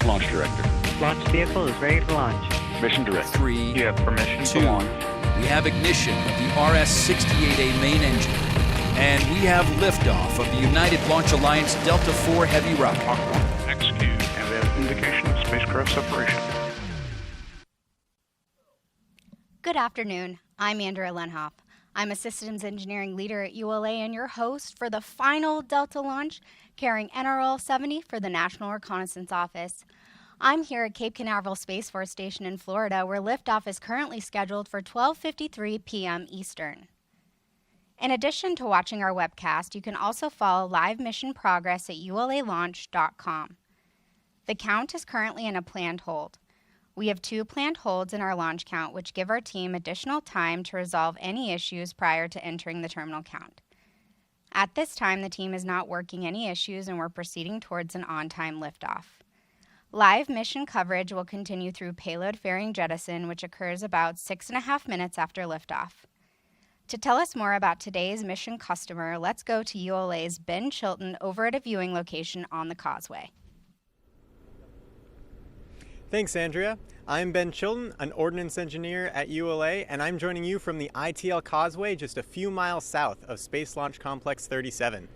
Launch Director. Launch vehicle is ready to launch. Mission Director. 3, You have permission 2. to launch. We have ignition of the RS-68A main engine. And we have liftoff of the United Launch Alliance Delta IV Heavy rocket. Mach 1, execute. And we have indication of spacecraft separation. Good afternoon. I'm Andrea Lenhoff. I'm a systems engineering leader at ULA and your host for the final Delta launch carrying NROL-70 for the National Reconnaissance Office. I'm here at Cape Canaveral Space Force Station in Florida, where liftoff is currently scheduled for 12:53 p.m. Eastern. In addition to watching our webcast, you can also follow live mission progress at ulalaunch.com. The count is currently in a planned hold. We have 2 planned holds in our launch count, which give our team additional time to resolve any issues prior to entering the terminal count. At this time, the team is not working any issues and we're proceeding towards an on-time liftoff. Live mission coverage will continue through payload fairing jettison, which occurs about 6.5 minutes after liftoff. To tell us more about today's mission customer, let's go to ULA's Ben Chilton over at a viewing location on the causeway. Thanks, Andrea. I'm Ben Chilton, an ordnance engineer at ULA, and I'm joining you from the ITL Causeway just a few miles south of Space Launch Complex 37.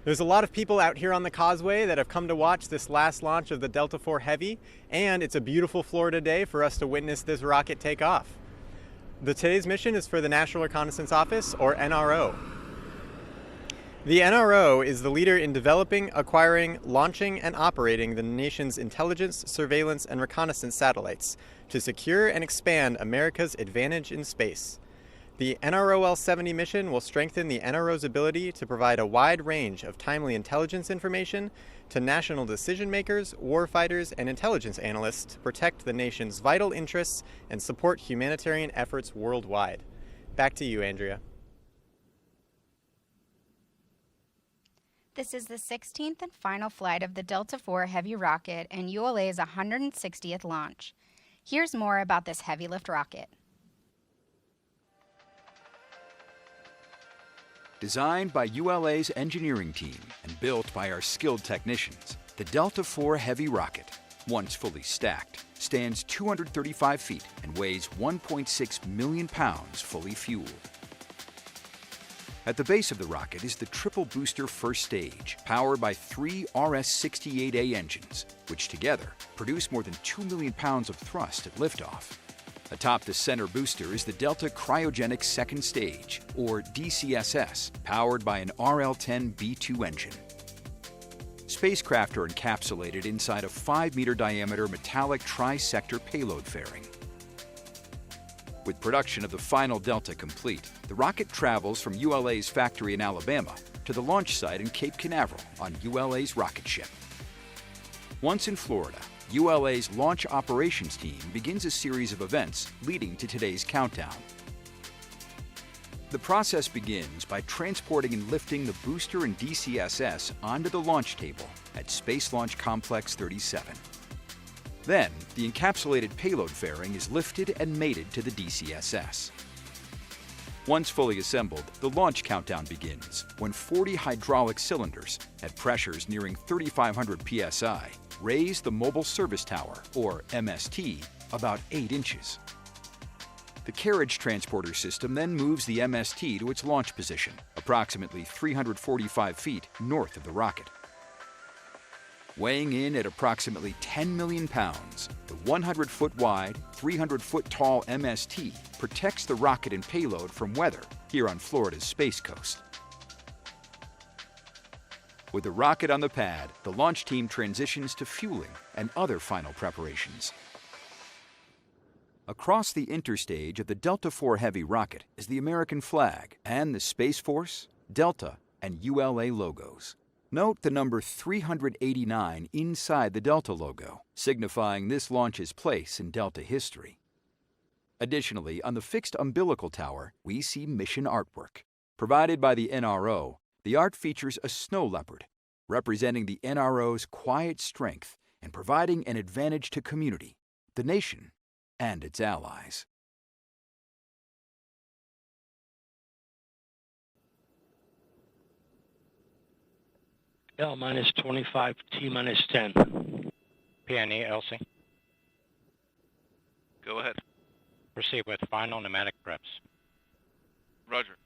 There's a lot of people out here on the causeway that have come to watch this last launch of the Delta IV Heavy, and it's a beautiful Florida day for us to witness this rocket take off. Today's mission is for the National Reconnaissance Office, or NRO. The NRO is the leader in developing, acquiring, launching, and operating the nation's intelligence, surveillance, and reconnaissance satellites to secure and expand America's advantage in space. The NROL-70 mission will strengthen the NRO's ability to provide a wide range of timely intelligence information to national decision makers, warfighters, and intelligence analysts to protect the nation's vital interests and support humanitarian efforts worldwide. Back to you, Andrea. This is the 16th and final flight of the Delta IV Heavy rocket and ULA's 160th launch. Here's more about this heavy lift rocket. Designed by ULA's engineering team and built by our skilled technicians, the Delta IV Heavy rocket, once fully stacked, stands 235 feet and weighs 1.6 million pounds fully fueled. At the base of the rocket is the triple booster first stage, powered by 3 RS-68A engines, which together produce more than 2 million pounds of thrust at liftoff. Atop the center booster is the Delta Cryogenic Second Stage, or DCSS, powered by an RL-10B2 engine. Spacecraft are encapsulated inside a 5-meter diameter metallic tri-sector payload fairing. With production of the final Delta complete, the rocket travels from ULA's factory in Alabama to the launch site in Cape Canaveral on ULA's rocket ship. Once in Florida, ULA's launch operations team begins a series of events leading to today's countdown. The process begins by transporting and lifting the booster and DCSS onto the launch table at Space Launch Complex 37. Then, the encapsulated payload fairing is lifted and mated to the DCSS. Once fully assembled, the launch countdown begins when 40 hydraulic cylinders at pressures nearing 3,500 psi raise the Mobile Service Tower, or MST, about 8 inches. The carriage transporter system then moves the MST to its launch position, approximately 345 feet north of the rocket. Weighing in at approximately 10 million pounds, the 100-foot wide, 300-foot tall MST protects the rocket and payload from weather here on Florida's Space Coast. With the rocket on the pad, the launch team transitions to fueling and other final preparations. Across the interstage of the Delta IV Heavy rocket is the American flag and the Space Force, Delta, and ULA logos. Note the number 389 inside the Delta logo, signifying this launch's place in Delta history. Additionally, on the fixed umbilical tower, we see mission artwork. Provided by the NRO, the art features a snow leopard, representing the NRO's quiet strength and providing an advantage to community, the nation, and its allies. L minus 25, T minus 10. PNE, Elsie. Go ahead. Proceed with final pneumatic preps. Roger.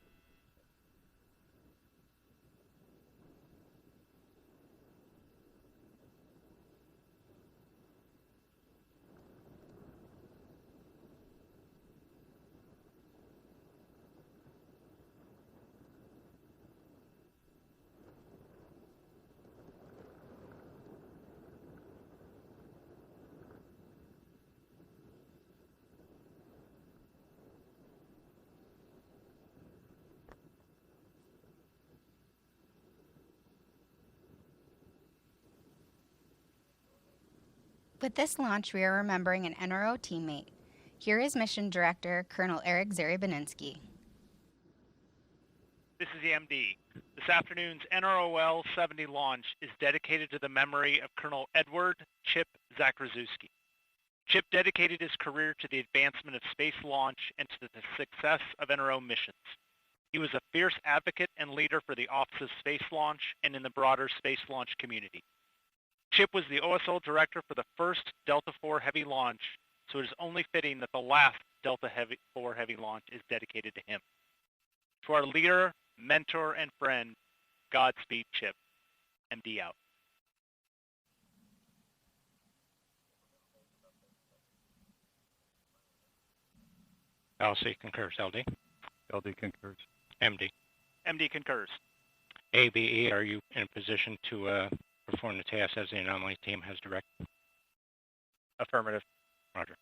With this launch, we are remembering an NRO teammate. Here is Mission Director Colonel Eric Zaribaninski. This is the MD. This afternoon's NROL-70 launch is dedicated to the memory of Colonel Edward Chip Zakrzewski. Chip dedicated his career to the advancement of space launch and to the success of NRO missions. He was a fierce advocate and leader for the Office of Space Launch and in the broader space launch community. Chip was the OSL director for the first Delta IV Heavy launch, so it is only fitting that the last Delta IV Heavy launch is dedicated to him. To our leader, mentor, and friend, Godspeed, Chip. MD out. Elsie concurs. LD. LD concurs. MD. MD concurs. ABE, are you in a position to perform the task as the anomaly team has directed? Affirmative. Roger.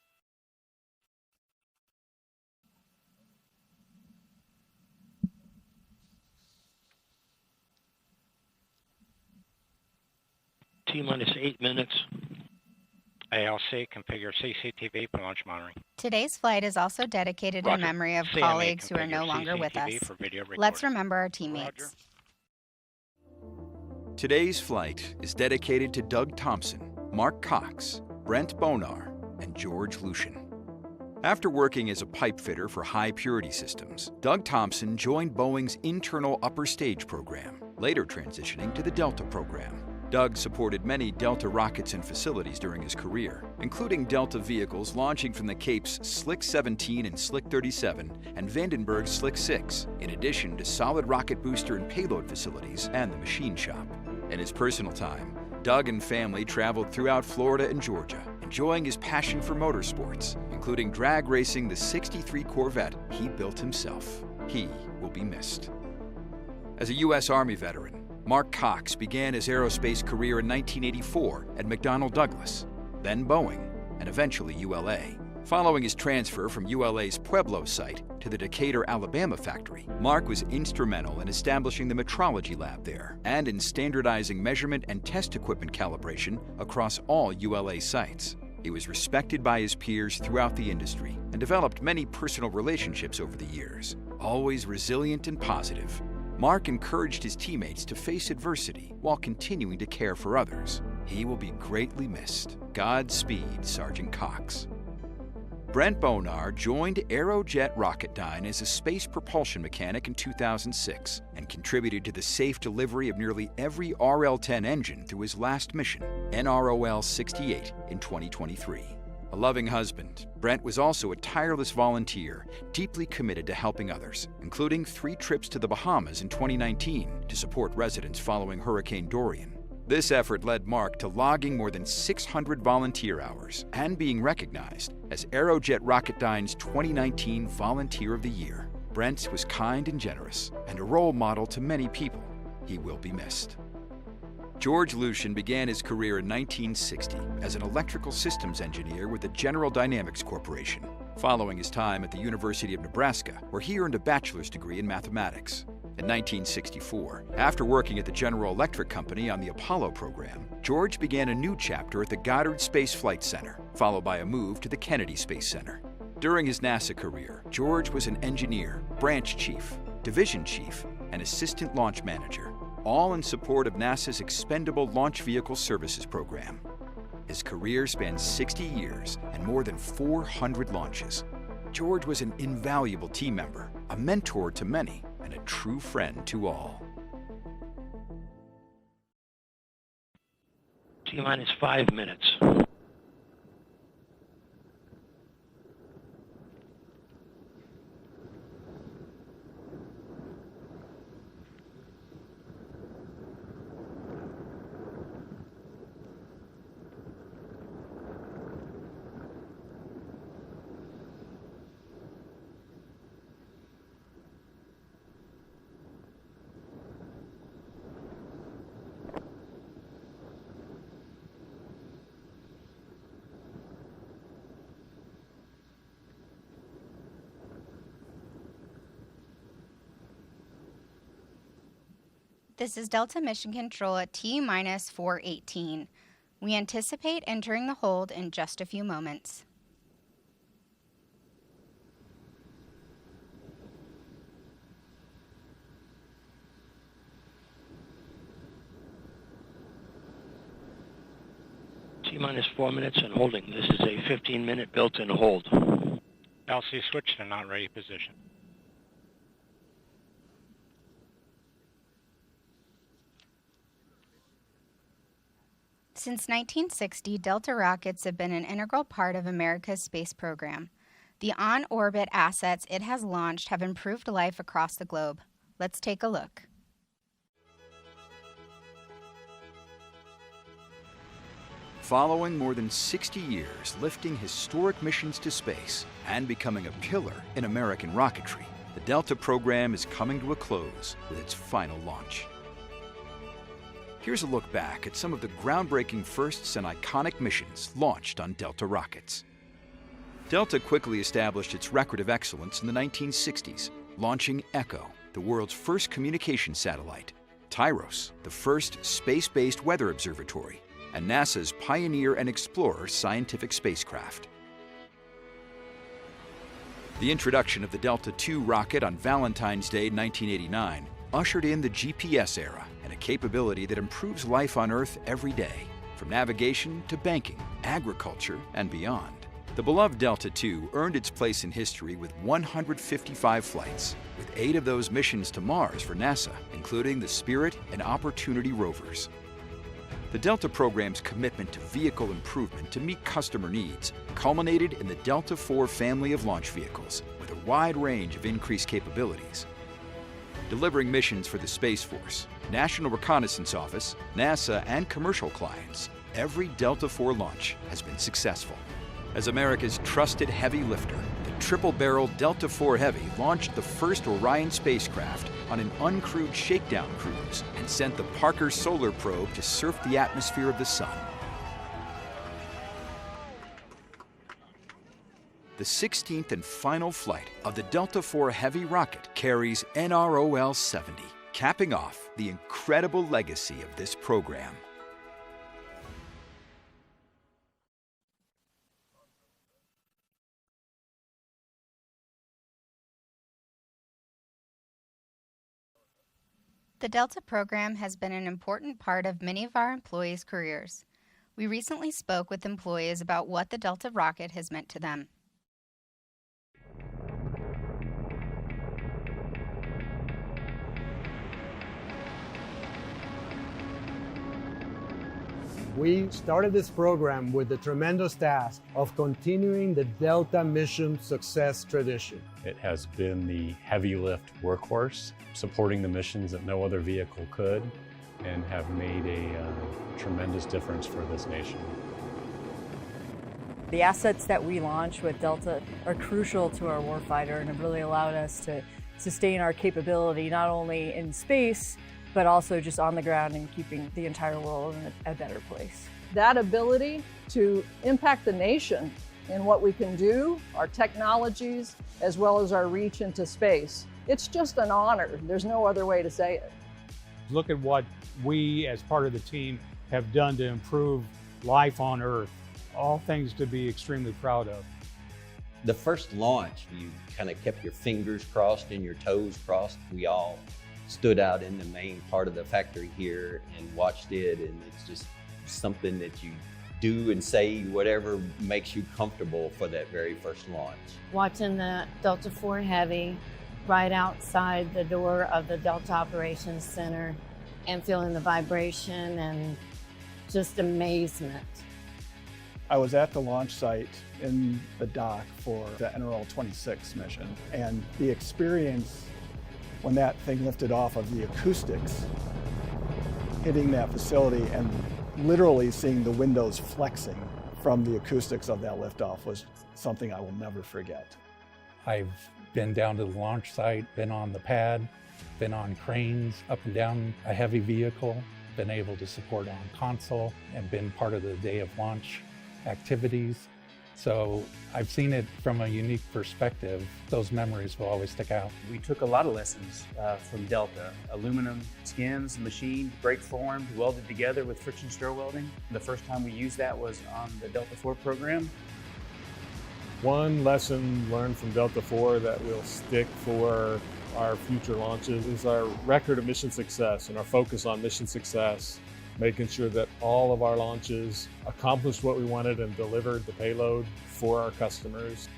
T-minus 8 minutes. ALC, configure CCTV for launch monitoring. Today's flight is also dedicated in memory of CME, colleagues who are configure no longer with us. CCTV for video recording. Let's remember our teammates. Today's flight is dedicated to Doug Thompson, Mark Cox, Brent Bonar, and George Lucian. After working as a pipe fitter for high-purity systems, Doug Thompson joined Boeing's internal upper stage program, later transitioning to the Delta program. Doug supported many Delta rockets and facilities during his career, including Delta vehicles launching from the Cape's Slick 17 and Slick 37 and Vandenberg's Slick 6, in addition to solid rocket booster and payload facilities and the machine shop. In his personal time, Doug and family traveled throughout Florida and Georgia, enjoying his passion for motorsports, including drag racing the '63 Corvette he built himself. He will be missed. As a U.S. Army veteran, Mark Cox began his aerospace career in 1984 at McDonnell Douglas, then Boeing, and eventually ULA. Following his transfer from ULA's Pueblo site to the Decatur, Alabama factory, Mark was instrumental in establishing the metrology lab there and in standardizing measurement and test equipment calibration across all ULA sites. He was respected by his peers throughout the industry and developed many personal relationships over the years, always resilient and positive. Mark encouraged his teammates to face adversity while continuing to care for others. He will be greatly missed. Godspeed, Sergeant Cox. Brent Bonar joined Aerojet Rocketdyne as a space propulsion mechanic in 2006 and contributed to the safe delivery of nearly every RL-10 engine through his last mission, NROL-68, in 2023. A loving husband, Brent was also a tireless volunteer, deeply committed to helping others, including 3 trips to the Bahamas in 2019 to support residents following Hurricane Dorian. This effort led Mark to logging more than 600 volunteer hours and being recognized as Aerojet Rocketdyne's 2019 Volunteer of the Year. Brent was kind and generous and a role model to many people. He will be missed. George Lucian began his career in 1960 as an electrical systems engineer with the General Dynamics Corporation, following his time at the University of Nebraska, where he earned a bachelor's degree in mathematics. In 1964, after working at the General Electric Company on the Apollo program, George began a new chapter at the Goddard Space Flight Center, followed by a move to the Kennedy Space Center. During his NASA career, George was an engineer, branch chief, division chief, and assistant launch manager, all in support of NASA's Expendable Launch Vehicle Services program. His career spanned 60 years and more than 400 launches. George was an invaluable team member, a mentor to many, and a true friend to all. T-minus 5 minutes. This is Delta Mission Control at T-minus 418. We anticipate entering the hold in just a few moments. T-minus 4 minutes and holding. This is a 15-minute built-in hold. LC switch to not ready position. Since 1960, Delta rockets have been an integral part of America's space program. The on-orbit assets it has launched have improved life across the globe. Let's take a look. Following more than 60 years lifting historic missions to space and becoming a pillar in American rocketry, the Delta program is coming to a close with its final launch. Here's a look back at some of the groundbreaking firsts and iconic missions launched on Delta rockets. Delta quickly established its record of excellence in the 1960s, launching ECHO, the world's first communication satellite, Tyros, the first space-based weather observatory, and NASA's Pioneer and Explorer scientific spacecraft. The introduction of the Delta II rocket on Valentine's Day 1989 ushered in the GPS era and a capability that improves life on Earth every day, from navigation to banking, agriculture, and beyond. The beloved Delta II earned its place in history with 155 flights, with 8 of those missions to Mars for NASA, including the Spirit and Opportunity rovers. The Delta program's commitment to vehicle improvement to meet customer needs culminated in the Delta IV family of launch vehicles, with a wide range of increased capabilities. Delivering missions for the Space Force, National Reconnaissance Office, NASA, and commercial clients, every Delta IV launch has been successful. As America's trusted heavy lifter, the triple-barrel Delta IV Heavy launched the first Orion spacecraft on an uncrewed shakedown cruise and sent the Parker Solar Probe to surf the atmosphere of the Sun. The 16th and final flight of the Delta IV Heavy rocket carries NROL-70, capping off the incredible legacy of this program. The Delta program has been an important part of many of our employees' careers. We recently spoke with employees about what the Delta rocket has meant to them. We started this program with the tremendous task of continuing the Delta mission success tradition. It has been the heavy lift workhorse, supporting the missions that no other vehicle could, and have made a tremendous difference for this nation. The assets that we launch with Delta are crucial to our warfighter and have really allowed us to sustain our capability not only in space, but also just on the ground and keeping the entire world in a better place. That ability to impact the nation in what we can do, our technologies, as well as our reach into space. It's just an honor. There's no other way to say it. Look at what we as part of the team have done to improve life on Earth. All things to be extremely proud of. The first launch, you kind of kept your fingers crossed and your toes crossed. We all stood out in the main part of the factory here and watched it, and it's just something that you do and say whatever makes you comfortable for that very first launch. Watching the Delta IV Heavy right outside the door of the Delta Operations Center and feeling the vibration and just amazement. I was at the launch site in the dock for the NROL-70 mission, and the experience when that thing lifted off of the acoustics, hitting that facility and literally seeing the windows flexing from the acoustics of that liftoff was something I will never forget. I've been down to the launch site, been on the pad, been on cranes up and down a heavy vehicle, been able to support on console, and been part of the day of launch activities. So I've seen it from a unique perspective. Those memories will always stick out. We took a lot of lessons from Delta. Aluminum skins, machined, brake formed, welded together with friction stir welding. The first time we used that was on the Delta IV program. One lesson learned from Delta IV that will stick for our future launches is our record of mission success and our focus on mission success, making sure that all of our launches accomplished what we wanted and delivered the payload for our customers.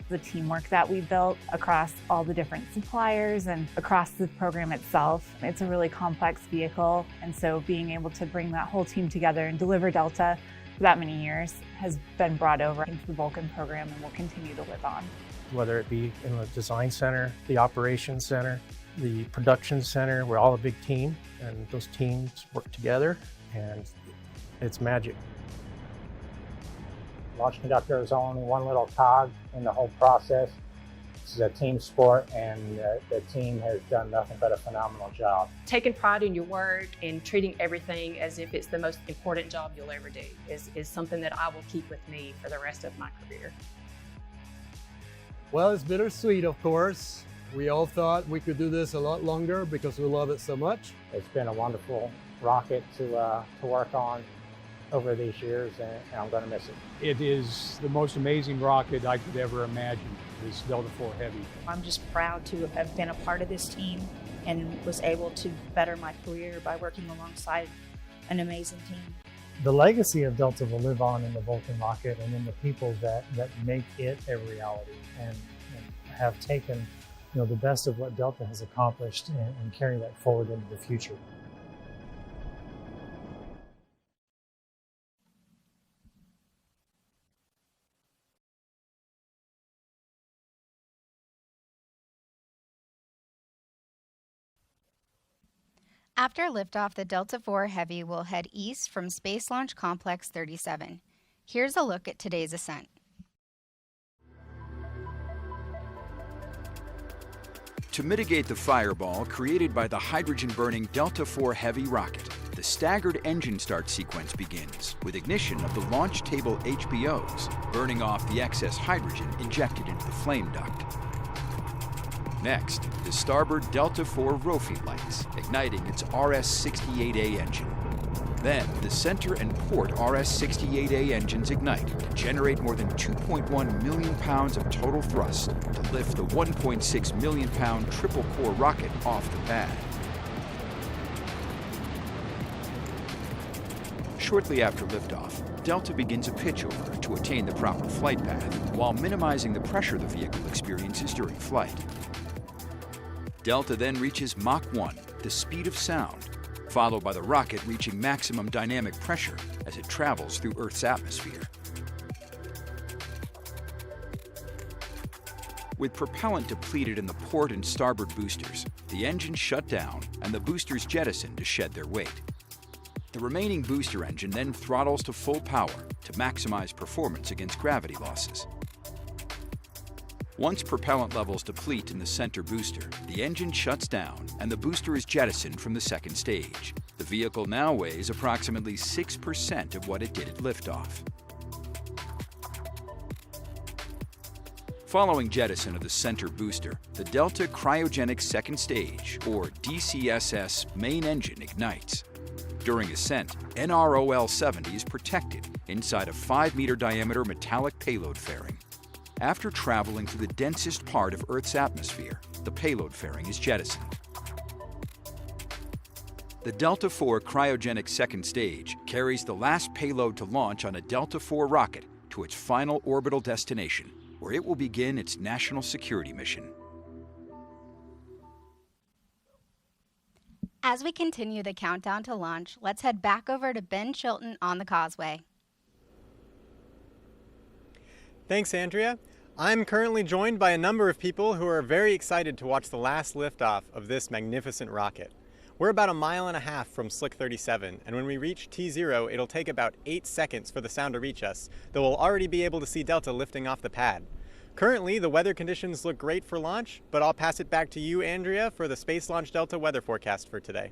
The teamwork that we built across all the different suppliers and across the program itself. It's a really complex vehicle, and so being able to bring that whole team together and deliver Delta for that many years has been brought over into the Vulcan program and will continue to live on. Whether it be in the design center, the operations center, the production center, we're all a big team, and those teams work together, and it's magic. Launch conductor is only one little cog in the whole process. This is a team sport, and the team has done nothing but a phenomenal job. Taking pride in your work and treating everything as if it's the most important job you'll ever do is something that I will keep with me for the rest of my career. Well, it's bittersweet, of course. We all thought we could do this a lot longer because we love it so much. It's been a wonderful rocket to work on over these years, and I'm going to miss it. It is the most amazing rocket I could ever imagine, this Delta IV Heavy. I'm just proud to have been a part of this team and was able to better my career by working alongside an amazing team. The legacy of Delta will live on in the Vulcan rocket and in the people that make it a reality and have taken the best of what Delta has accomplished and carry that forward into the future. After liftoff, the Delta IV Heavy will head east from Space Launch Complex 37. Here's a look at today's ascent. To mitigate the fireball created by the hydrogen-burning Delta IV Heavy rocket, the staggered engine start sequence begins with ignition of the launch table HBOs, burning off the excess hydrogen injected into the flame duct. Next, the starboard Delta IV ROFI lights, igniting its RS-68A engine. Then, the center and port RS-68A engines ignite to generate more than 2.1 million pounds of total thrust to lift the 1.6 million pound triple-core rocket off the pad. Shortly after liftoff, Delta begins a pitchover to attain the proper flight path while minimizing the pressure the vehicle experiences during flight. Delta then reaches Mach 1, the speed of sound, followed by the rocket reaching maximum dynamic pressure as it travels through Earth's atmosphere. With propellant depleted in the port and starboard boosters, the engine shut down and the boosters jettisoned to shed their weight. The remaining booster engine then throttles to full power to maximize performance against gravity losses. Once propellant levels deplete in the center booster, the engine shuts down and the booster is jettisoned from the second stage. The vehicle now weighs approximately 6% of what it did at liftoff. Following jettison of the center booster, the Delta cryogenic second stage, or DCSS, main engine ignites. During ascent, NROL-70 is protected inside a 5-meter diameter metallic payload fairing. After traveling through the densest part of Earth's atmosphere, the payload fairing is jettisoned. The Delta IV cryogenic second stage carries the last payload to launch on a Delta IV rocket to its final orbital destination, where it will begin its national security mission. As we continue the countdown to launch, let's head back over to Ben Chilton on the Causeway. Thanks, Andrea. I'm currently joined by a number of people who are very excited to watch the last liftoff of this magnificent rocket. We're about 1.5 miles from Slick 37, and when we reach T0, it'll take about 8 seconds for the sound to reach us, though we'll already be able to see Delta lifting off the pad. Currently, the weather conditions look great for launch, but I'll pass it back to you, Andrea, for the Space Launch Delta weather forecast for today.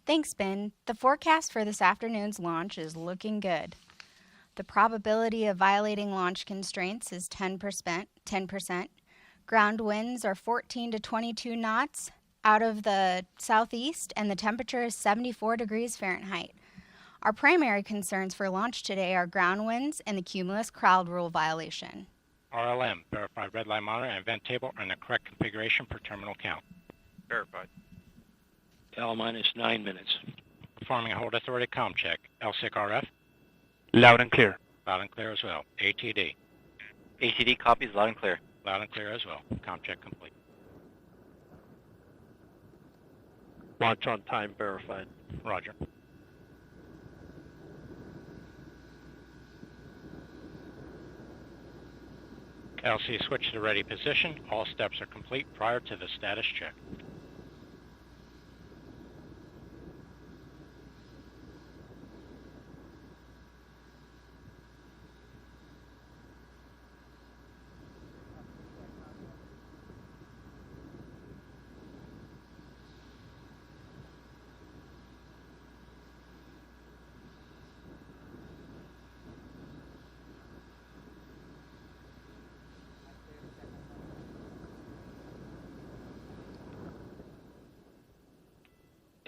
Thanks, Ben. The forecast for this afternoon's launch is looking good. The probability of violating launch constraints is 10%. Ground winds are 14 to 22 knots out of the southeast, and the temperature is 74 degrees Fahrenheit. Our primary concerns for launch today are ground winds and the cumulus crowd rule violation. RLM, verify red line monitor and vent table are in the correct configuration per terminal count. Verified. L minus 9 minutes. Performing a hold authority comm check. LSIC RF. Loud and clear. Loud and clear as well. ATD. ATD copies loud and clear. Loud and clear as well. Comm check complete. Launch on time verified. Roger. LC switch to ready position. All steps are complete prior to the status check.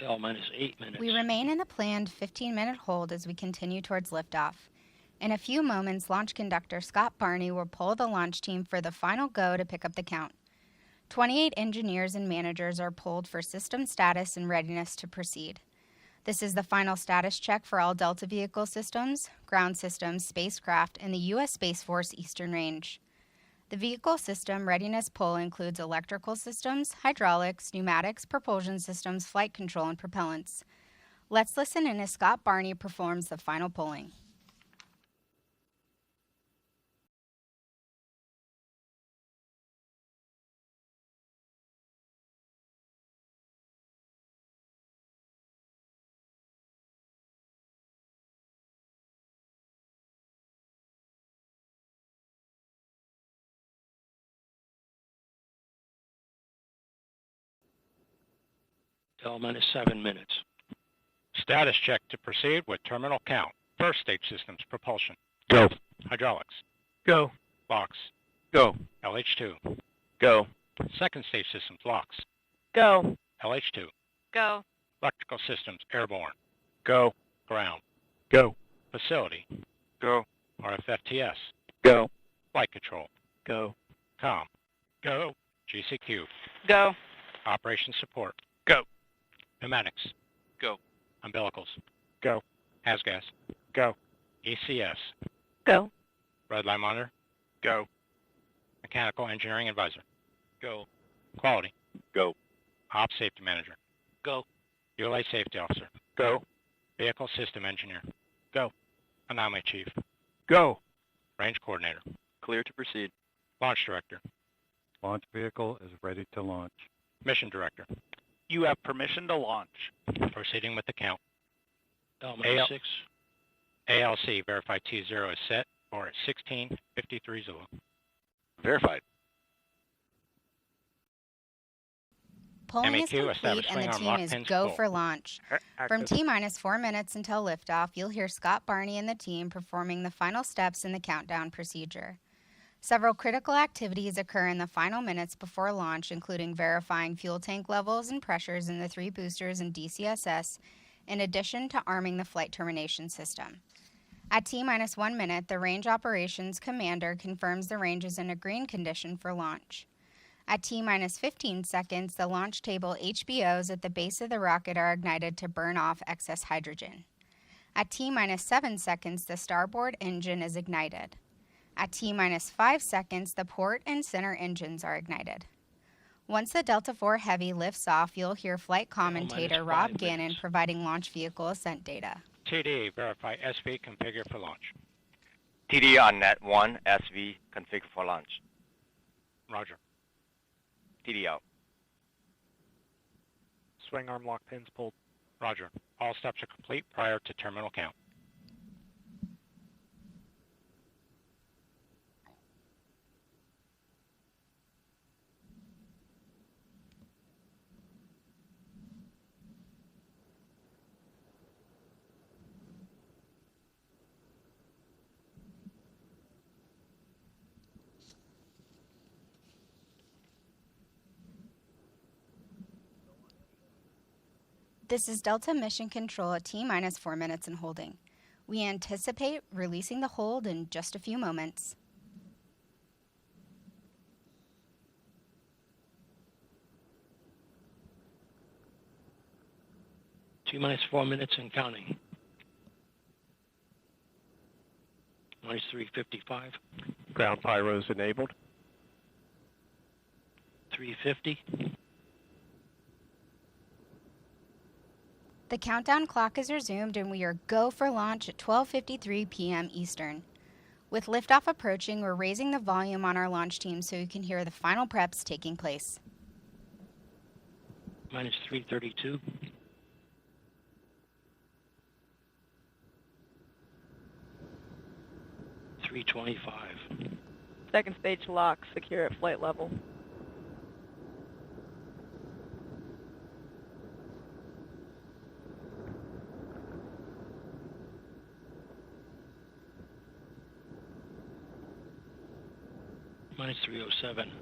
L minus 8 minutes. We remain in the planned 15-minute hold as we continue towards liftoff. In a few moments, launch conductor Scott Barney will pull the launch team for the final go to pick up the count. 28 engineers and managers are pulled for system status and readiness to proceed. This is the final status check for all Delta vehicle systems, ground systems, spacecraft, and the U.S. Space Force Eastern Range. The vehicle system readiness pull includes electrical systems, hydraulics, pneumatics, propulsion systems, flight control, and propellants. Let's listen in as Scott Barney performs the final pulling. L minus 7 minutes. Status check to proceed with terminal count. First stage systems, propulsion. Go. Hydraulics. Go. Locks. Go. LH2. Go. Second stage systems, locks. Go. LH2. Go. Electrical systems, airborne. Go. Ground. Go. Facility. Go. RFFTS. Go. Flight control. Go. COM. Go. GCQ. Go. Operation support. Go. Pneumatics. Go. Umbilicals. Go. HASGAS. Go. ECS. Go. Red line monitor. Go. Mechanical engineering advisor. Go. Quality. Go. Ops safety manager. Go. ULA safety officer. Go. Vehicle system engineer. Go. Anomaly chief. Go. Range coordinator. Clear to proceed. Launch director. Launch vehicle is ready to launch. Mission director. You have permission to launch. Proceeding with the count. L minus 6. ALC verify T0 is set or at 16:53 Zulu. Verified. Pulling is MEQ, complete establish and the swing arm team lock is pins go full. for launch. From Active. T-minus 4 minutes until liftoff, you'll hear Scott Barney and the team performing the final steps in the countdown procedure. Several critical activities occur in the final minutes before launch, including verifying fuel tank levels and pressures in the 3 boosters and DCSS, in addition to arming the flight termination system. At T-minus 1 minute, the Range Operations Commander confirms the range is in a green condition for launch. At T-minus 15 seconds, the launch table HBOs at the base of the rocket are ignited to burn off excess hydrogen. At T-minus 7 seconds, the starboard engine is ignited. At T-minus 5 seconds, the port and center engines are ignited. Once the Delta IV Heavy lifts off, you'll hear flight commentator Rob Gannon providing launch vehicle ascent data. TD, verify SV configure for launch. TD on net 1, SV configure for launch. Roger. TD out. Swing arm lock pins pulled. Roger. All steps are complete prior to terminal count. This is Delta Mission Control at T-minus 4 minutes and holding. We anticipate releasing the hold in just a few moments. T-minus 4 minutes and counting. Minus 355. Ground pyros enabled. 350. The countdown clock is resumed and we are go for launch at 12:53 p.m. Eastern. With liftoff approaching, we're raising the volume on our launch team so you can hear the final preps taking place. Minus 332. $325. Second stage lock, secure at flight level. Minus 307.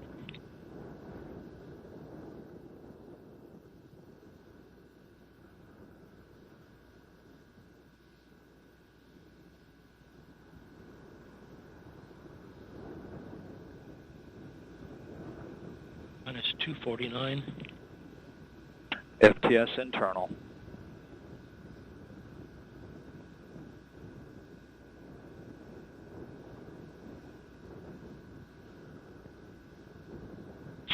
Minus 249. FTS internal.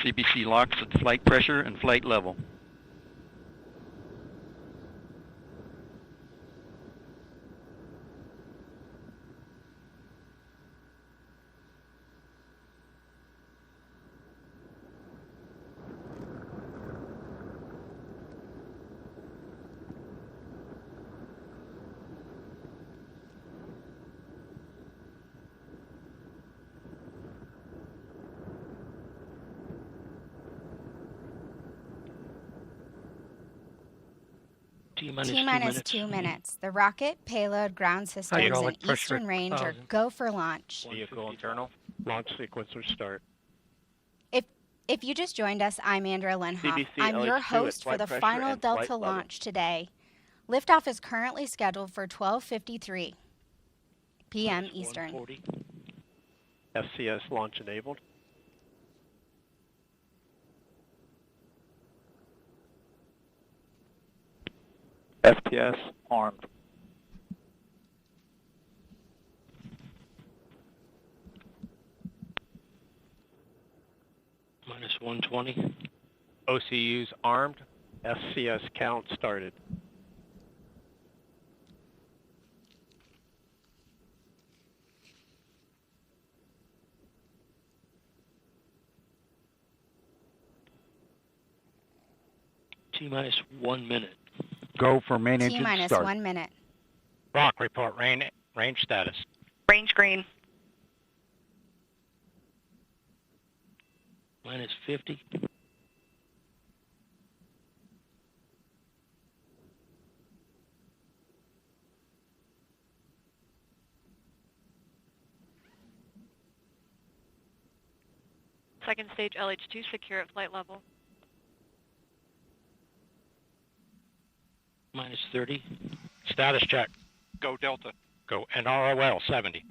CBC locks at flight pressure and flight level. T-minus 2 minutes. The rocket, payload, ground systems, and eastern range are go for launch. Vehicle internal. Launch sequencer start. If you just joined us, I'm Andrea Lenhoff. CBC I'm your LH2 host at for the flight final pressure and Delta flight level. launch today. Liftoff is currently scheduled for 12:53 p.m. Eastern. FCS launch enabled. FTS armed. Minus 120. OCUs armed. FCS count started. T-minus 1 minute. Go for main engine T-minus start. 1 minute. Rock, report range status. Range green. Minus 50. Second stage LH2 secure at flight level. Minus 30. Status check. Go Delta. Go NROL-70.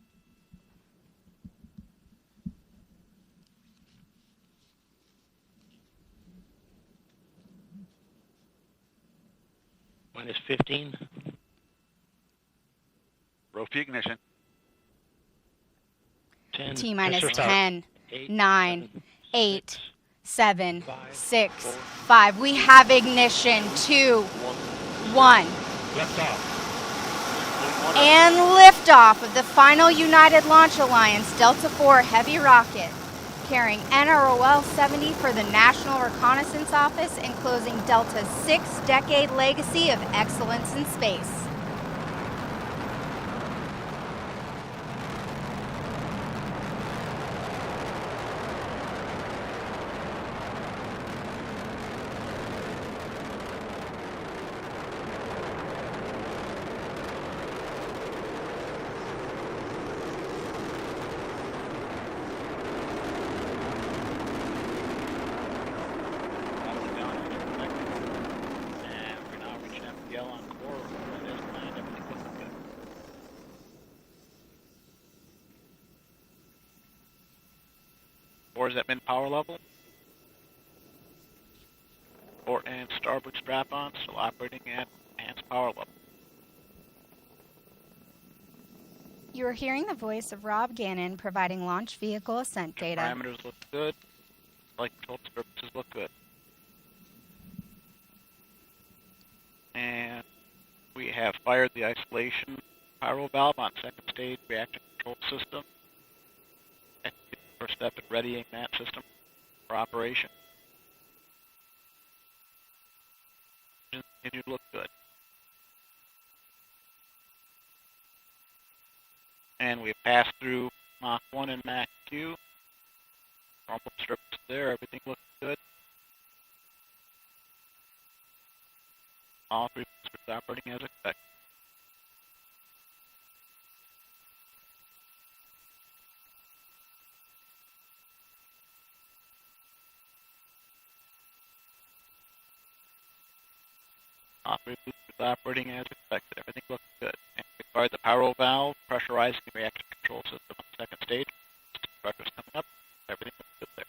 Minus 15. Rofi ignition. 10. T-minus Pressure start. 10, 8, 9, 8, 7, 6, 5. We have ignition. 2, 1. Liftoff. And liftoff of the final United Launch Alliance Delta IV Heavy rocket, carrying NROL-70 for the National Reconnaissance Office and closing Delta's 6-decade legacy of excellence in space. power is at min power level. Port and starboard strap-on still operating at enhanced power level. You are hearing the voice of Rob Gannon providing launch vehicle ascent data. Parameters look good. Flight control disturbances look good. And we have fired the isolation pyro valve on second stage reactor control system. First step in readying that system for operation. Engines continue to look good. And we've passed through Mach 1 and Mach 2. Normal disturbances there, everything looks good. All three boosters operating as expected. All three boosters operating as expected. Everything looks good. And we fired the pyro valve, pressurizing the reactor control system on the second stage. Pressure's coming up. Everything looks good there.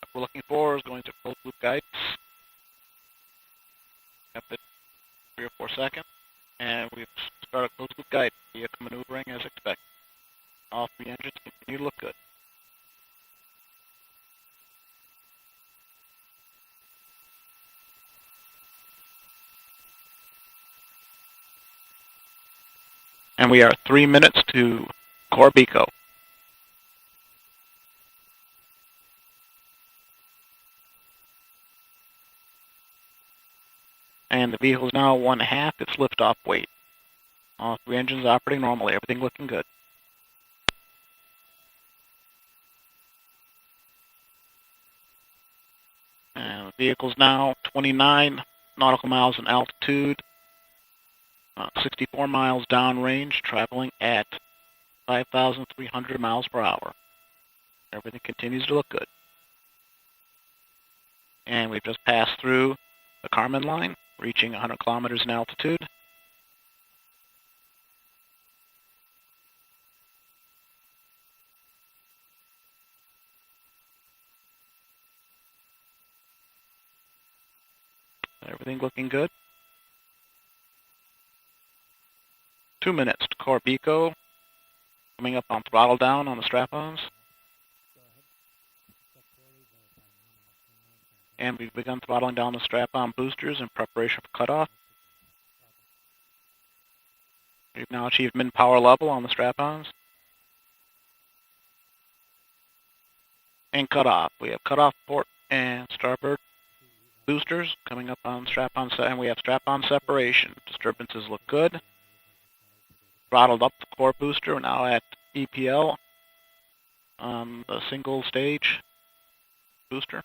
What we're looking for is going to closed loop guidance. After 3 or 4 seconds. And we've started closed loop guidance. Vehicle maneuvering as expected. All three engines continue to look good. And we are 3 minutes to Corbico. And the vehicle is now 1/2 its liftoff weight. All three engines operating normally, everything looking good. And the vehicle is now 29 nautical miles in altitude. 64 miles downrange, traveling at 5,300 miles per hour. Everything continues to look good. And we've just passed through the Kármán line, reaching 100 kilometers in altitude. Everything looking good. 2 minutes to Corbico. Coming up on throttle down on the strap-ons. And we've begun throttling down the strap-on boosters in preparation for cutoff. We've now achieved min power level on the strap-ons. And cutoff. We have cutoff port and starboard boosters coming up on strap-on, and we have strap-on separation. Disturbances look good. Throttled up the core booster. We're now at EPL on the single stage booster.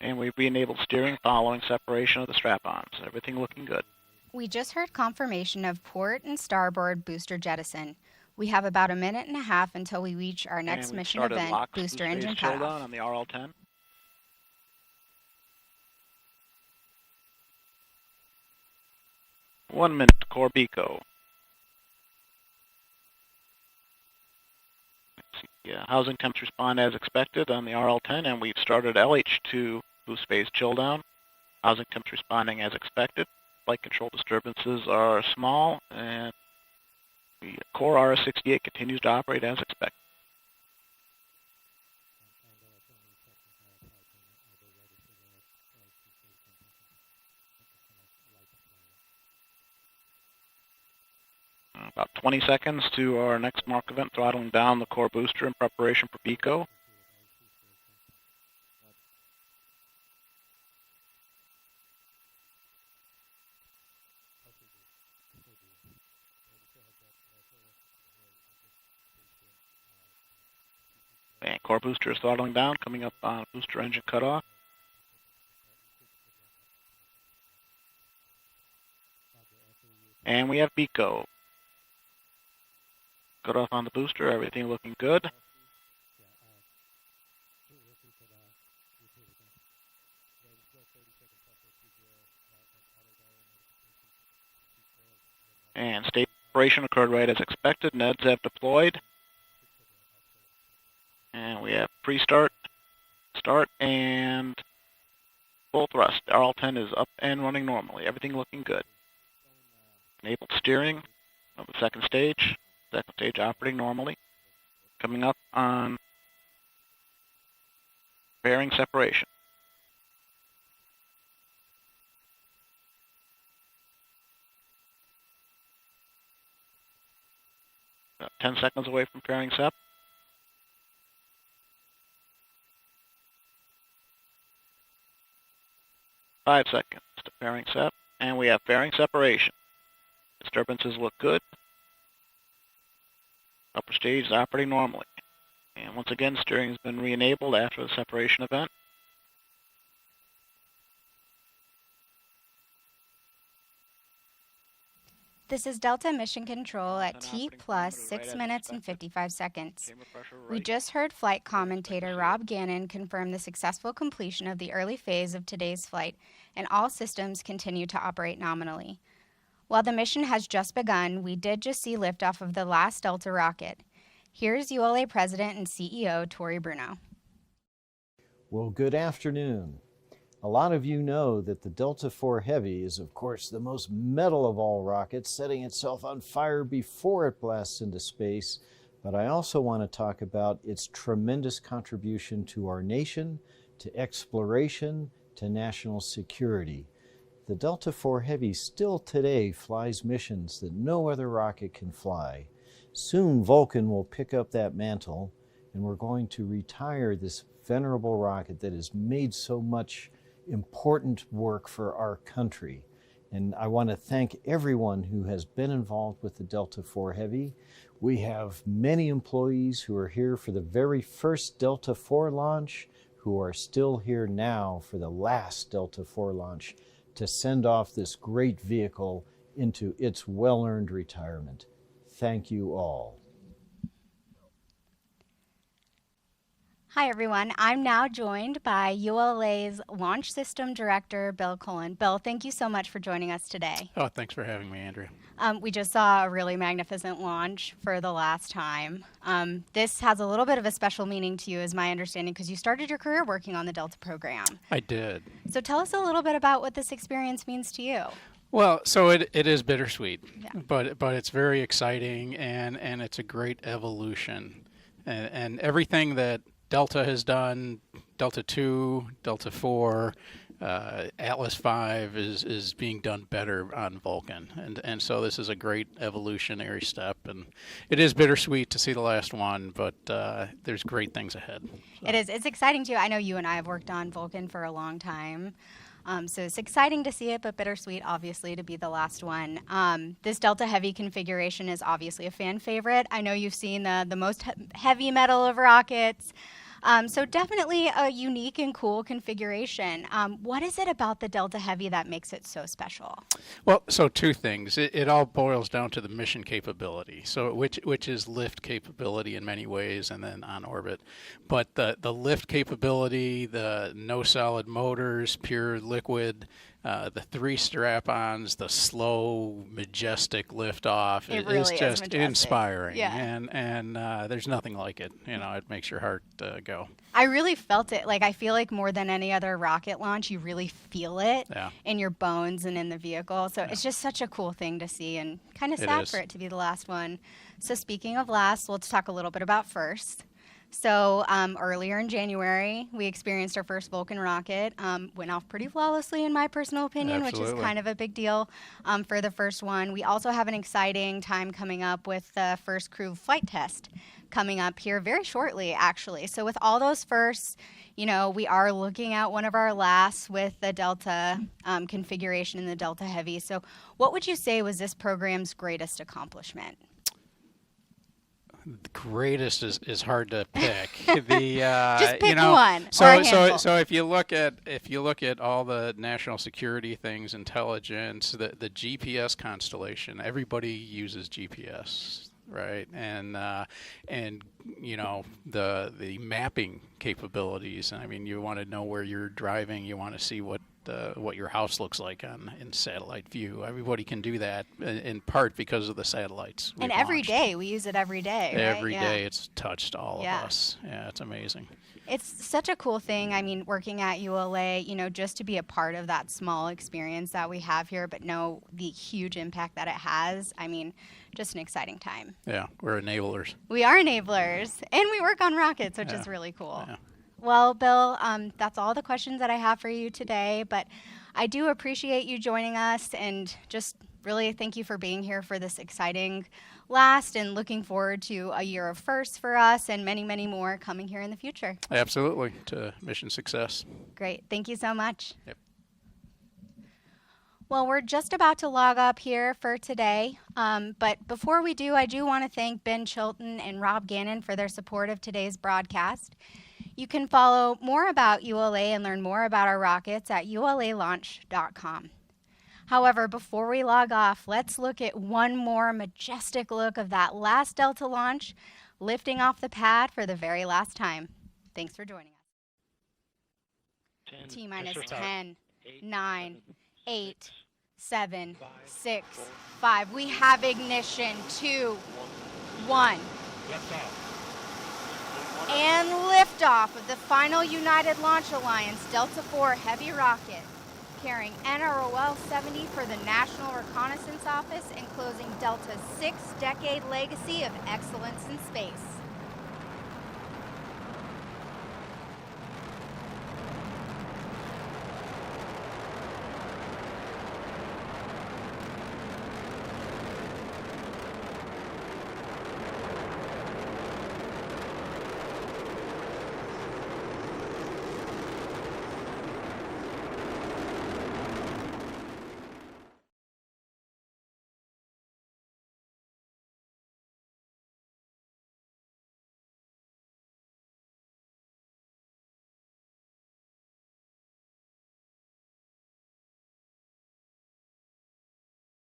And we've re-enabled steering following separation of the strap-ons. Everything looking good. We just heard confirmation of port and starboard booster jettison. We have about 1.5 minutes until we reach our next mission event, booster engine cutoff. On the RL-10. One minute to Corbico. Housing temps respond as expected on the RL-10, and we've started LH2 boost phase chill down. Housing temps responding as expected. Flight control disturbances are small, and the core RS-68 continues to operate as expected. About 20 seconds to our next mark event, throttling down the core booster in preparation for BECO. And core booster is throttling down, coming up on booster engine cutoff. And we have BECO. Cut off on the booster, everything looking good. And state separation occurred right as expected. NEDs have deployed. And we have pre-start, start, and full thrust. RL-10 is up and running normally. Everything looking good. Enabled steering of the second stage. Second stage operating normally. Coming up on bearing separation. About 10 seconds away from pairing sep. 5 seconds to pairing sep, and we have pairing separation. Disturbances look good. Upper stage is operating normally. And once again, steering has been re-enabled after the separation event. This is Delta Mission Control at T plus 6 minutes and 55 seconds. We just heard flight commentator Rob Gannon confirm the successful completion of the early phase of today's flight, and all systems continue to operate nominally. While the mission has just begun, we did just see liftoff of the last Delta rocket. Here's ULA President and CEO Tory Bruno. Well, good afternoon. A lot of you know that the Delta IV Heavy is, of course, the most metal of all rockets, setting itself on fire before it blasts into space. But I also want to talk about its tremendous contribution to our nation, to exploration, to national security. The Delta IV Heavy still today flies missions that no other rocket can fly. Soon Vulcan will pick up that mantle, and we're going to retire this venerable rocket that has made so much important work for our country. And I want to thank everyone who has been involved with the Delta IV Heavy. We have many employees who are here for the very first Delta IV launch, who are still here now for the last Delta IV launch to send off this great vehicle into its well-earned retirement. Thank you all. Hi, everyone. I'm now joined by ULA's Launch System Director, Bill Cullen. Bill, thank you so much for joining us today. Oh, thanks for having me, Andrea. We just saw a really magnificent launch for the last time. This has a little bit of a special meaning to you, is my understanding, because you started your career working on the Delta program. I did. So tell us a little bit about what this experience means to you. Well, so it is bittersweet, Yeah. but it's very exciting, and it's a great evolution. And everything that Delta has done, Delta 2, Delta 4, Atlas 5 is being done better on Vulcan. And so this is a great evolutionary step. And it is bittersweet to see the last one, but there's great things ahead. So. It is. It's exciting, too. I know you and I have worked on Vulcan for a long time. So it's exciting to see it, but bittersweet, obviously, to be the last one. This Delta Heavy configuration is obviously a fan favorite. I know you've seen the most heavy metal of rockets. So definitely a unique and cool configuration. What is it about the Delta Heavy that makes it so special? Well, so two things. It all boils down to the mission capability, so which is lift capability in many ways, and then on orbit. But the lift capability, the no solid motors, pure liquid, the 3 strap-ons, the slow, majestic liftoff really is just majestic. Inspiring. Yeah. And there's nothing like it. You know, it makes your heart go. I really felt it. Like, I feel like more than any other rocket launch, you really feel it in your bones and in the vehicle. So it's just such a cool thing to see, and kind of sad for it to be the last one. So speaking of last, let's talk a little bit about first. So earlier in January, we experienced our first Vulcan rocket. Went off pretty flawlessly, in my personal opinion, Absolutely. which is kind of a big deal for the first one. We also have an exciting time coming up with the first crew flight test coming up here very shortly, actually. So with all those firsts, you know, we are looking at one of our lasts with the Delta configuration in the Delta Heavy. So what would you say was this program's greatest accomplishment? The greatest is hard to pick. Just pick you know, one. So if you look at all the national security things, intelligence, the GPS constellation, everybody uses GPS, right? And you know, the mapping capabilities. I mean, you want to know where you're driving. You want to see what what your house looks like in satellite view. Everybody can do that in part because of the satellites. And every day, we use it every day, right? Every day it's touched all of us. Yeah, it's amazing. It's such a cool thing. I mean, working at ULA, just to be a part of that small experience that we have here, but know the huge impact that it has. I mean, just an exciting time. Yeah, we're enablers. We are enablers, and we work on rockets, which is really cool. Yeah. Well, Bill, that's all the questions that I have for you today, but I do appreciate you joining us, and just really thank you for being here for this exciting last, and looking forward to a year of firsts for us and many, many more coming here in the future. Absolutely, to mission success. Great. Thank you so much. Yep. Well, we're just about to log up here for today, but before we do, I do want to thank Ben Chilton and Rob Gannon for their support of today's broadcast. You can follow more about ULA and learn more about our rockets at ulalaunch.com. However, before we log off, let's look at one more majestic look of that last Delta launch, lifting off the pad for the very last time. Thanks for joining us. T-minus 10, 9, 8, 7, 6, 5. We have ignition. 2, 1. And liftoff of the final United Launch Alliance Delta IV Heavy rocket, carrying NROL-70 for the National Reconnaissance Office and closing Delta's 6-decade legacy of excellence in space.